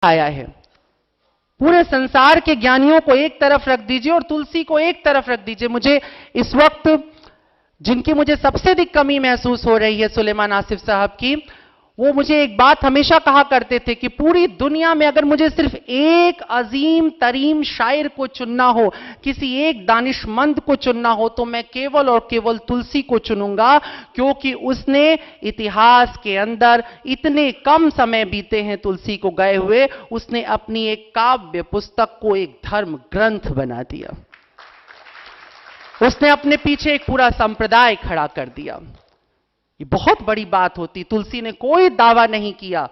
आया है। पूरे संसार के ज्ञानियों को एक तरफ रख दीजिए और तुलसी को एक तरफ रख दीजिए। मुझे इस वक्त जिनकी मुझे सबसे अधिक कमी महसूस हो रही है सुलेमान आसिफ साहब की, वो मुझे एक बात हमेशा कहा करते थे कि पूरी दुनिया में अगर मुझे सिर्फ एक अजीम तरीन शायर को चुनना हो, किसी एक दानिशमंद को चुनना हो, तो मैं केवल और केवल तुलसी को चुनूंगा, क्योंकि उसने इतिहास के अंदर इतने कम समय बीते हैं तुलसी को गए हुए, उसने अपनी एक काव्य पुस्तक को एक धर्म ग्रंथ बना दिया। उसने अपने पीछे एक पूरा संप्रदाय खड़ा कर दिया। ये बहुत बड़ी बात होती। तुलसी ने कोई दावा नहीं किया।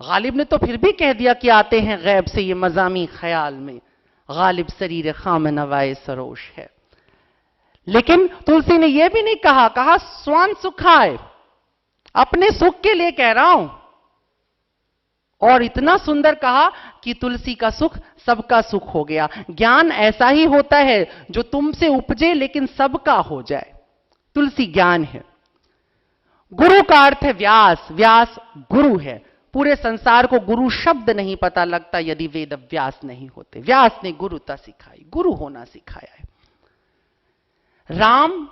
गालिब ने तो फिर भी कह दिया कि आते हैं गैब से ये मजामी ख्याल में, गालिब शरीर खाम नवाए सरोश है। लेकिन तुलसी ने यह भी नहीं कहा स्वान सुखाए, अपने सुख के लिए कह रहा हूं। और इतना सुंदर कहा कि तुलसी का सुख सबका सुख हो गया। ज्ञान ऐसा ही होता है जो तुमसे उपजे लेकिन सबका हो जाए। तुलसी ज्ञान है। गुरु का अर्थ है व्यास। व्यास गुरु है। पूरे संसार को गुरु शब्द नहीं पता लगता यदि वेद व्यास नहीं होते। व्यास ने गुरुता सिखाई, गुरु होना सिखाया है। राम,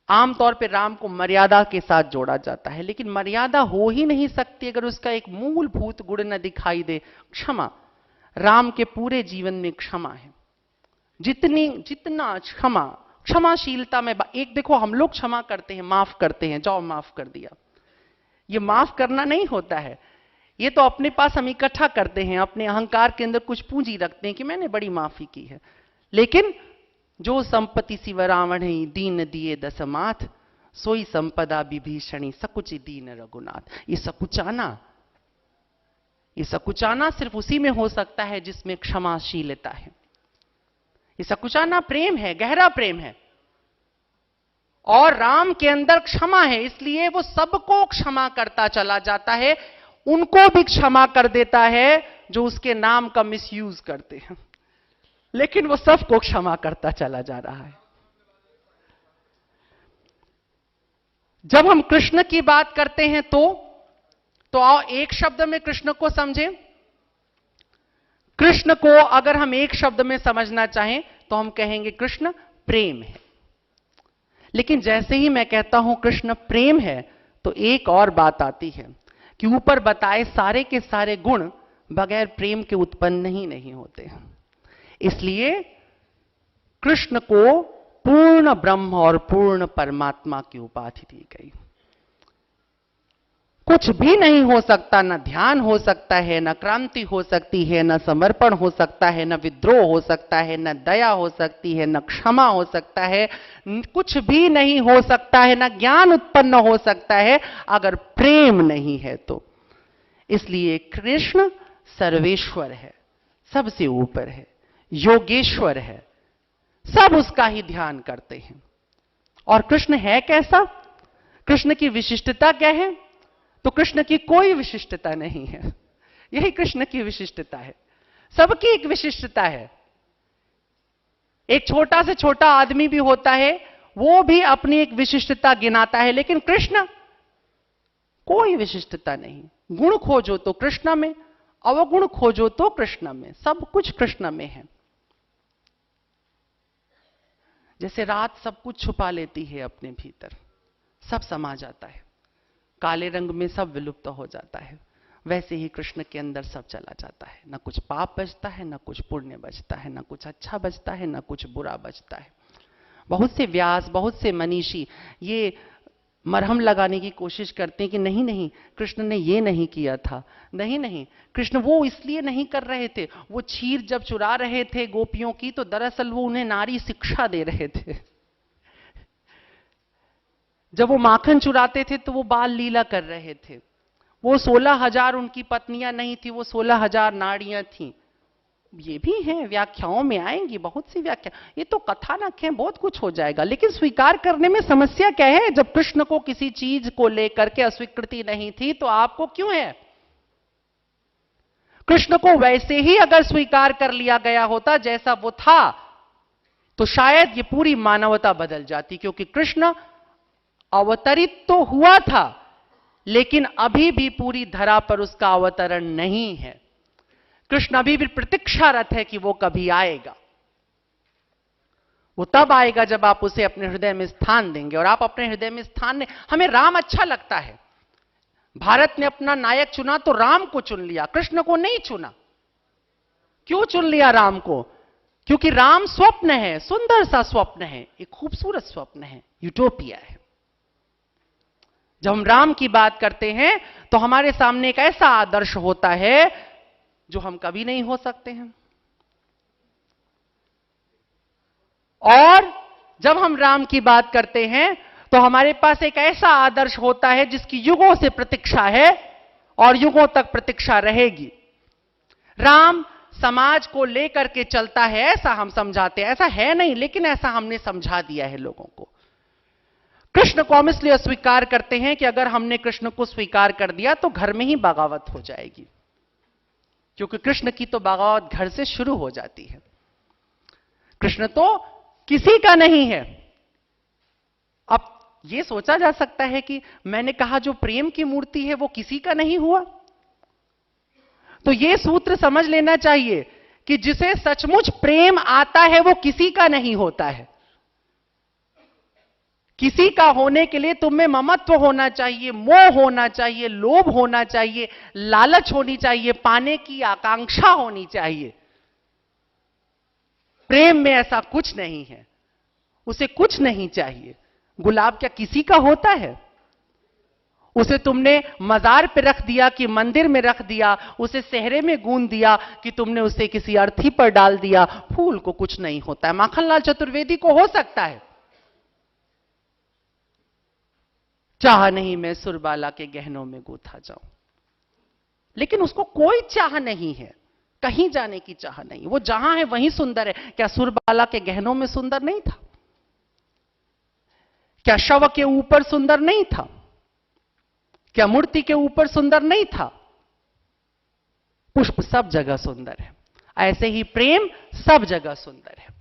आमतौर पे राम को मर्यादा के साथ जोड़ा जाता है, लेकिन मर्यादा हो ही नहीं सकती अगर उसका एक मूलभूत गुण न दिखाई दे, क्षमा। राम के पूरे जीवन में क्षमा है। जितना क्षमाशीलता में एक देखो, हम लोग क्षमा करते हैं, माफ करते हैं, जाओ माफ कर दिया। ये माफ करना नहीं होता है। ये तो अपने पास हम इकट्ठा करते हैं, अपने अहंकार के अंदर कुछ पूंजी रखते हैं कि मैंने बड़ी माफी की है। लेकिन जो संपत्ति सिव रावण ही दीन दिए दसमाथ, सोई संपदा विभीषणी सकुचि दीन रघुनाथ। ये सकुचाना सिर्फ उसी में हो सकता है जिसमें क्षमाशीलता है। ये सकुचाना प्रेम है, गहरा प्रेम है। और राम के अंदर क्षमा है, इसलिए वो सबको क्षमा करता चला जाता है। उनको भी क्षमा कर देता है जो उसके नाम का मिसयूज करते हैं, लेकिन वो सबको क्षमा करता चला जा रहा है। जब हम कृष्ण की बात करते हैं तो आओ एक शब्द में कृष्ण को समझें। कृष्ण को अगर हम एक शब्द में समझना चाहें तो हम कहेंगे कृष्ण प्रेम है। लेकिन जैसे ही मैं कहता हूं कृष्ण प्रेम है, तो एक और बात आती है कि ऊपर बताए सारे के सारे गुण बगैर प्रेम के उत्पन्न ही नहीं होते। इसलिए कृष्ण को पूर्ण ब्रह्म और पूर्ण परमात्मा की उपाधि दी गई। कुछ भी नहीं हो सकता, न ध्यान हो सकता है, न क्रांति हो सकती है, न समर्पण हो सकता है, न विद्रोह हो सकता है, न दया हो सकती है, न क्षमा हो सकता है, कुछ भी नहीं हो सकता है, न ज्ञान उत्पन्न हो सकता है अगर प्रेम नहीं है तो। इसलिए कृष्ण सर्वेश्वर है, सबसे ऊपर है, योगेश्वर है, सब उसका ही ध्यान करते हैं। और कृष्ण है कैसा? कृष्ण की विशिष्टता क्या है? तो कृष्ण की कोई विशिष्टता नहीं है। यही कृष्ण की विशिष्टता है। सबकी एक विशिष्टता है। एक छोटा से छोटा आदमी भी होता है, वो भी अपनी एक विशिष्टता गिनाता है, लेकिन कृष्ण कोई विशिष्टता नहीं। गुण खोजो तो कृष्ण में, अवगुण खोजो तो कृष्ण में, सब कुछ कृष्ण में है। जैसे रात सब कुछ छुपा लेती है अपने भीतर, सब समा जाता है, काले रंग में सब विलुप्त हो जाता है, वैसे ही कृष्ण के अंदर सब चला जाता है। न कुछ पाप बचता है, न कुछ पुण्य बचता है, न कुछ अच्छा बचता है, न कुछ बुरा बचता है। बहुत से व्यास, बहुत से मनीषी ये मरहम लगाने की कोशिश करते हैं कि नहीं नहीं कृष्ण ने ये नहीं किया था। नहीं नहीं, कृष्ण वो इसलिए नहीं कर रहे थे। वो क्षीर जब चुरा रहे थे गोपियों की, तो दरअसल वो उन्हें नारी शिक्षा दे रहे थे। जब वो माखन चुराते थे तो वो बाल लीला कर रहे थे। वो 16,000 उनकी पत्नियां नहीं थी, वो 16,000 नारियां थीं। ये भी हैं, व्याख्याओं में आएंगी बहुत सी व्याख्या। ये तो कथानक है, बहुत कुछ हो जाएगा। लेकिन स्वीकार करने में समस्या क्या है? जब कृष्ण को किसी चीज को लेकर के अस्वीकृति नहीं थी तो आपको क्यों है? कृष्ण को वैसे ही अगर स्वीकार कर लिया गया होता जैसा वो था, तो शायद ये पूरी मानवता बदल जाती। क्योंकि कृष्ण अवतरित तो हुआ था, लेकिन अभी भी पूरी धरा पर उसका अवतरण नहीं है। कृष्ण अभी भी प्रतीक्षारत है कि वो कभी आएगा। वो तब आएगा जब आप उसे अपने हृदय में स्थान देंगे, और आप अपने हृदय में स्थान ने, हमें राम अच्छा लगता है। भारत ने अपना नायक चुना तो राम को चुन लिया, कृष्ण को नहीं चुना। क्यों चुन लिया राम को? क्योंकि राम स्वप्न है, सुंदर सा स्वप्न है, एक खूबसूरत स्वप्न है, यूटोपिया है। जब हम राम की बात करते हैं तो हमारे सामने एक ऐसा आदर्श होता है जो हम कभी नहीं हो सकते हैं। और जब हम राम की बात करते हैं तो हमारे पास एक ऐसा आदर्श होता है जिसकी युगों से प्रतीक्षा है और युगों तक प्रतीक्षा रहेगी। राम समाज को लेकर के चलता है, ऐसा हम समझाते हैं। ऐसा है नहीं, लेकिन ऐसा हमने समझा दिया है लोगों को। कृष्ण को हम इसलिए अस्वीकार करते हैं कि अगर हमने कृष्ण को स्वीकार कर दिया तो घर में ही बगावत हो जाएगी, क्योंकि कृष्ण की तो बगावत घर से शुरू हो जाती है। कृष्ण तो किसी का नहीं है। अब यह सोचा जा सकता है कि मैंने कहा जो प्रेम की मूर्ति है वो किसी का नहीं हुआ, तो यह सूत्र समझ लेना चाहिए कि जिसे सचमुच प्रेम आता है वो किसी का नहीं होता है। किसी का होने के लिए तुम में ममत्व होना चाहिए, मोह होना चाहिए, लोभ होना चाहिए, लालच होनी चाहिए, पाने की आकांक्षा होनी चाहिए। प्रेम में ऐसा कुछ नहीं है, उसे कुछ नहीं चाहिए। गुलाब क्या किसी का होता है? उसे तुमने मजार पे रख दिया कि मंदिर में रख दिया, उसे सेहरे में गूंद दिया कि तुमने उसे किसी अर्थी पर डाल दिया, फूल को कुछ नहीं होता है। माखनलाल चतुर्वेदी को हो सकता है, चाह नहीं मैं सुरबाला के गहनों में गूंथा जाऊं, लेकिन उसको कोई चाह नहीं है, कहीं जाने की चाह नहीं। वो जहां है वहीं सुंदर है। क्या सुरबाला के गहनों में सुंदर नहीं था? क्या शव के ऊपर सुंदर नहीं था? क्या मूर्ति के ऊपर सुंदर नहीं था? पुष्प सब जगह सुंदर है, ऐसे ही प्रेम सब जगह सुंदर है।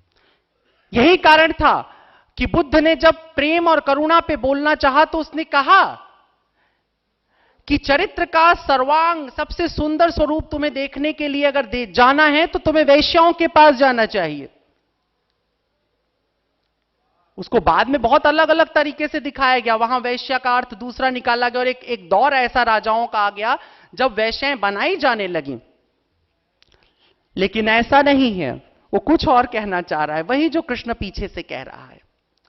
यही कारण था कि बुद्ध ने जब प्रेम और करुणा पे बोलना चाहा तो उसने कहा कि चरित्र का सर्वांग सबसे सुंदर स्वरूप तुम्हें देखने के लिए अगर जाना है तो तुम्हें वैश्याओं के पास जाना चाहिए। उसको बाद में बहुत अलग अलग तरीके से दिखाया गया, वहां वैश्या का अर्थ दूसरा निकाला गया, और एक दौर ऐसा राजाओं का आ गया जब वैश्याएं बनाई जाने लगी। लेकिन ऐसा नहीं है, वो कुछ और कहना चाह रहा है, वही जो कृष्ण पीछे से कह रहा है।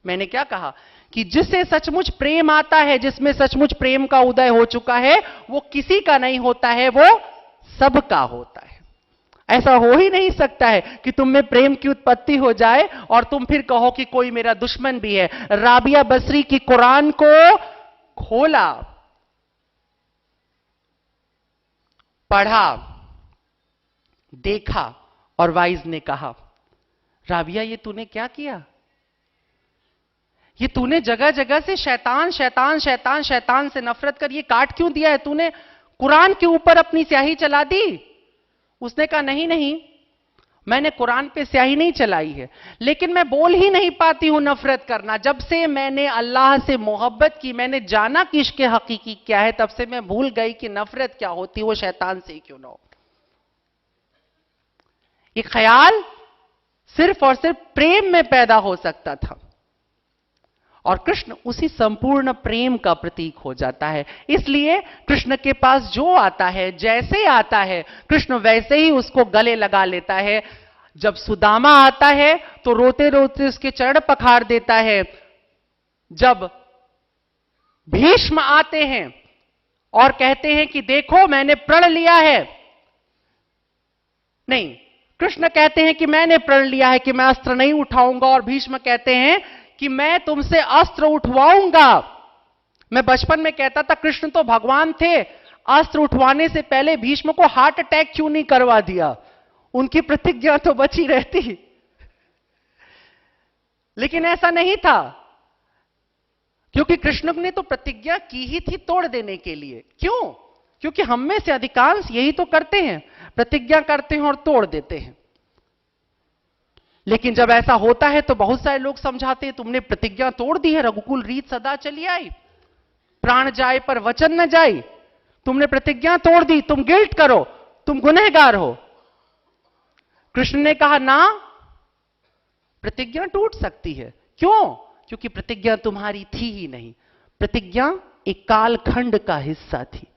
मैंने क्या कहा कि जिससे सचमुच प्रेम आता है, जिसमें सचमुच प्रेम का उदय हो चुका है, वो किसी का नहीं होता है, वो सबका होता है। ऐसा हो ही नहीं सकता है कि तुम में प्रेम की उत्पत्ति हो जाए और तुम फिर कहो कि कोई मेरा दुश्मन भी है। राबिया बसरी की कुरान को खोला, पढ़ा, देखा, और वाइज ने कहा, राबिया ये तूने क्या किया? ये तूने जगह जगह से शैतान शैतान शैतान शैतान से नफरत कर ये काट क्यों दिया है? तूने कुरान के ऊपर अपनी स्याही चला दी। उसने कहा नहीं नहीं, मैंने कुरान पे स्याही नहीं चलाई है, लेकिन मैं बोल ही नहीं पाती हूं नफरत करना। जब से मैंने अल्लाह से मोहब्बत की, मैंने जाना कि इश्क हकीकी क्या है, तब से मैं भूल गई कि नफरत क्या होती, वो शैतान से ही क्यों ना हो। ये ख्याल सिर्फ और सिर्फ प्रेम में पैदा हो सकता था, और कृष्ण उसी संपूर्ण प्रेम का प्रतीक हो जाता है। इसलिए कृष्ण के पास जो आता है, जैसे आता है, कृष्ण वैसे ही उसको गले लगा लेता है। जब सुदामा आता है तो रोते रोते उसके चरण पखार देता है। जब भीष्म आते हैं और कहते हैं कि देखो मैंने प्रण लिया है, नहीं, कृष्ण कहते हैं कि मैंने प्रण लिया है कि मैं अस्त्र नहीं उठाऊंगा, और भीष्म कहते हैं कि मैं तुमसे अस्त्र उठवाऊंगा। मैं बचपन में कहता था कृष्ण तो भगवान थे, अस्त्र उठवाने से पहले भीष्म को हार्ट अटैक क्यों नहीं करवा दिया? उनकी प्रतिज्ञा तो बची रहती। लेकिन ऐसा नहीं था, क्योंकि कृष्ण ने तो प्रतिज्ञा की ही थी तोड़ देने के लिए। क्यों? क्योंकि हम में से अधिकांश यही तो करते हैं, प्रतिज्ञा करते हैं और तोड़ देते हैं। लेकिन जब ऐसा होता है तो बहुत सारे लोग समझाते हैं तुमने प्रतिज्ञा तोड़ दी है, रघुकुल रीत सदा चली आई। प्राण जाए पर वचन न जाए। तुमने प्रतिज्ञा तोड़ दी, तुम गिल्ट करो, तुम गुनहगार हो। कृष्ण ने कहा ना, प्रतिज्ञा टूट सकती है। क्यों? क्योंकि प्रतिज्ञा तुम्हारी थी ही नहीं। प्रतिज्ञा एक कालखंड का हिस्सा थी।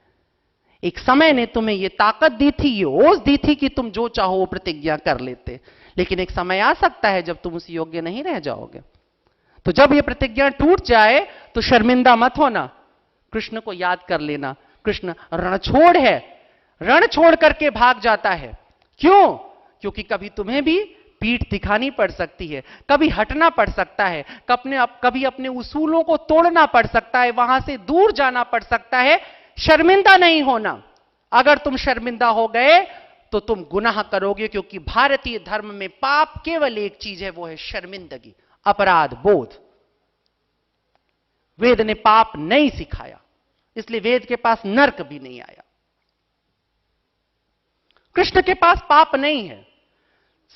एक समय ने तुम्हें यह ताकत दी थी, ये ओज दी थी कि तुम जो चाहो वो प्रतिज्ञा कर लेते। लेकिन एक समय आ सकता है जब तुम उस योग्य नहीं रह जाओगे। तो जब यह प्रतिज्ञा टूट जाए तो शर्मिंदा मत होना, कृष्ण को याद कर लेना। कृष्ण रणछोड़ है, रण छोड़ करके भाग जाता है। क्यों? क्योंकि कभी तुम्हें भी पीठ दिखानी पड़ सकती है, कभी हटना पड़ सकता है, कभी अपने उसूलों को तोड़ना पड़ सकता है, वहां से दूर जाना पड़ सकता है। शर्मिंदा नहीं होना। अगर तुम शर्मिंदा हो गए तो तुम गुनाह करोगे, क्योंकि भारतीय धर्म में पाप केवल एक चीज है, वो है शर्मिंदगी, अपराध बोध। वेद ने पाप नहीं सिखाया, इसलिए वेद के पास नर्क भी नहीं आया। कृष्ण के पास पाप नहीं है।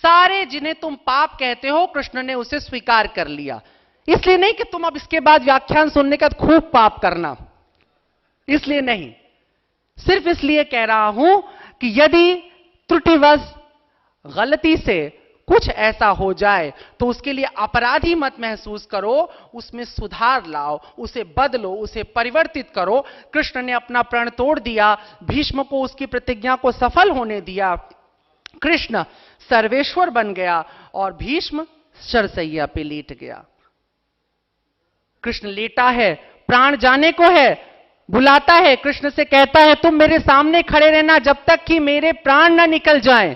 सारे जिन्हें तुम पाप कहते हो, कृष्ण ने उसे स्वीकार कर लिया। इसलिए नहीं कि तुम अब इसके बाद व्याख्यान सुनने का खूब पाप करना, इसलिए नहीं, सिर्फ इसलिए कह रहा हूं कि यदि त्रुटिवश गलती से कुछ ऐसा हो जाए तो उसके लिए अपराधी मत महसूस करो, उसमें सुधार लाओ, उसे बदलो, उसे परिवर्तित करो। कृष्ण ने अपना प्रण तोड़ दिया, भीष्म को उसकी प्रतिज्ञा को सफल होने दिया, कृष्ण सर्वेश्वर बन गया और भीष्म शरसैया पे लेट गया। कृष्ण लेटा है, प्राण जाने को है, बुलाता है, कृष्ण से कहता है तुम मेरे सामने खड़े रहना जब तक कि मेरे प्राण ना निकल जाएं,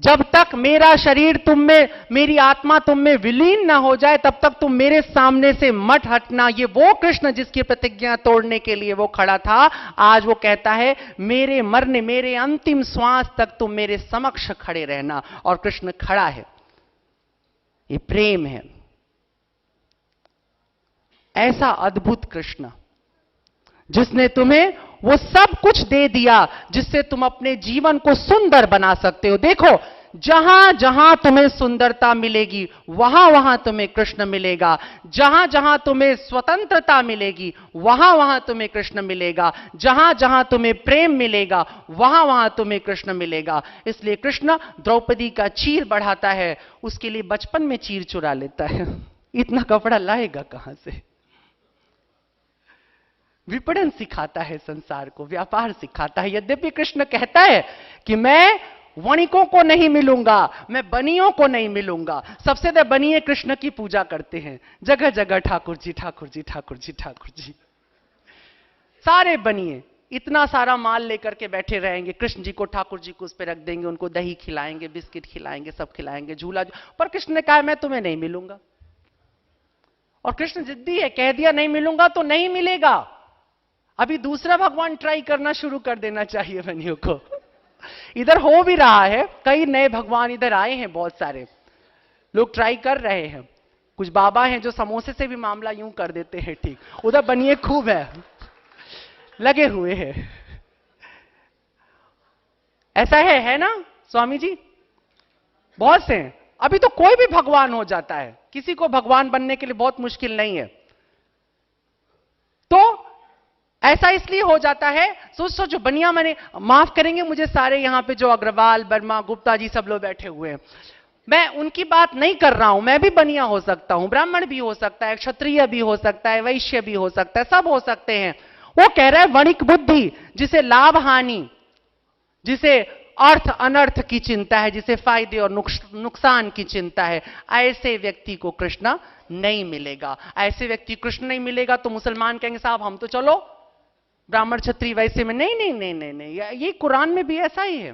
जब तक मेरा शरीर तुम में, मेरी आत्मा तुम में विलीन ना हो जाए, तब तक तुम मेरे सामने से मत हटना। ये वो कृष्ण जिसकी प्रतिज्ञा तोड़ने के लिए वो खड़ा था, आज वो कहता है मेरे मरने, मेरे अंतिम श्वास तक तुम मेरे समक्ष खड़े रहना। और कृष्ण खड़ा है। ये प्रेम है, ऐसा अद्भुत कृष्ण जिसने तुम्हें वो सब कुछ दे दिया जिससे तुम अपने जीवन को सुंदर बना सकते हो। देखो, जहां जहां तुम्हें सुंदरता मिलेगी वहां वहां तुम्हें कृष्ण मिलेगा, जहां जहां तुम्हें स्वतंत्रता मिलेगी वहां वहां तुम्हें कृष्ण मिलेगा, जहां जहां तुम्हें प्रेम मिलेगा वहां वहां तुम्हें कृष्ण मिलेगा। इसलिए कृष्ण द्रौपदी का चीर बढ़ाता है, उसके लिए बचपन में चीर चुरा लेता है। इतना कपड़ा लाएगा कहां से? विपणन सिखाता है संसार को, व्यापार सिखाता है। यद्यपि कृष्ण कहता है कि मैं वणिकों को नहीं मिलूंगा, मैं बनियों को नहीं मिलूंगा। सबसे ज्यादा बनिए कृष्ण की पूजा करते हैं, जगह जगह ठाकुर जी ठाकुर जी ठाकुर जी ठाकुर जी। सारे बनिए इतना सारा माल लेकर के बैठे रहेंगे, कृष्ण जी को, ठाकुर जी को उस पर रख देंगे, उनको दही खिलाएंगे, बिस्किट खिलाएंगे, सब खिलाएंगे, झूला। पर कृष्ण ने कहा मैं तुम्हें नहीं मिलूंगा। और कृष्ण जिद्दी है, कह दिया नहीं मिलूंगा तो नहीं मिलेगा। अभी दूसरा भगवान ट्राई करना शुरू कर देना चाहिए बनियों को। इधर हो भी रहा है, कई नए भगवान इधर आए हैं, बहुत सारे लोग ट्राई कर रहे हैं। कुछ बाबा हैं जो समोसे से भी मामला यूं कर देते हैं ठीक, उधर बनिए खूब है, लगे हुए हैं। ऐसा है ना स्वामी जी? बहुत से हैं। अभी तो कोई भी भगवान हो जाता है, किसी को भगवान बनने के लिए बहुत मुश्किल नहीं है। तो ऐसा इसलिए हो जाता है, सोचो बनिया, मैंने माफ करेंगे मुझे सारे यहां पे जो अग्रवाल, वर्मा, गुप्ता जी सब लोग बैठे हुए हैं, मैं उनकी बात नहीं कर रहा हूं। मैं भी बनिया हो सकता हूं, ब्राह्मण भी हो सकता है, क्षत्रिय भी हो सकता है, वैश्य भी हो सकता है, सब हो सकते हैं। वो कह रहा है वणिक बुद्धि, जिसे लाभ हानि, जिसे अर्थ अनर्थ की चिंता है, जिसे फायदे और नुकसान की चिंता है, ऐसे व्यक्ति को कृष्ण नहीं मिलेगा। ऐसे व्यक्ति कृष्ण नहीं मिलेगा तो मुसलमान कहेंगे साहब हम तो चलो ब्राह्मण क्षत्रिय वैसे में। नहीं नहीं नहीं नहीं नहीं, ये कुरान में भी ऐसा ही है।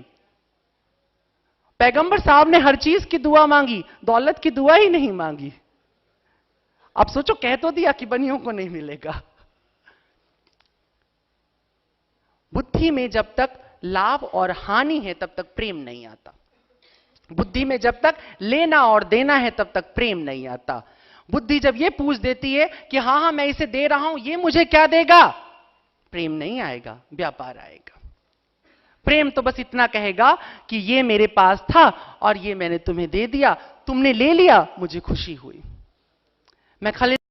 पैगंबर साहब ने हर चीज की दुआ मांगी, दौलत की दुआ ही नहीं मांगी। अब सोचो, कह तो दिया कि बनियों को नहीं मिलेगा। बुद्धि में जब तक लाभ और हानि है तब तक प्रेम नहीं आता। बुद्धि में जब तक लेना और देना है तब तक प्रेम नहीं आता। बुद्धि जब ये पूछ देती है कि हां हां मैं इसे दे रहा हूं, ये मुझे क्या देगा, प्रेम नहीं आएगा, व्यापार आएगा। प्रेम तो बस इतना कहेगा कि ये मेरे पास था और ये मैंने तुम्हें दे दिया, तुमने ले लिया, मुझे खुशी हुई। मैं खाली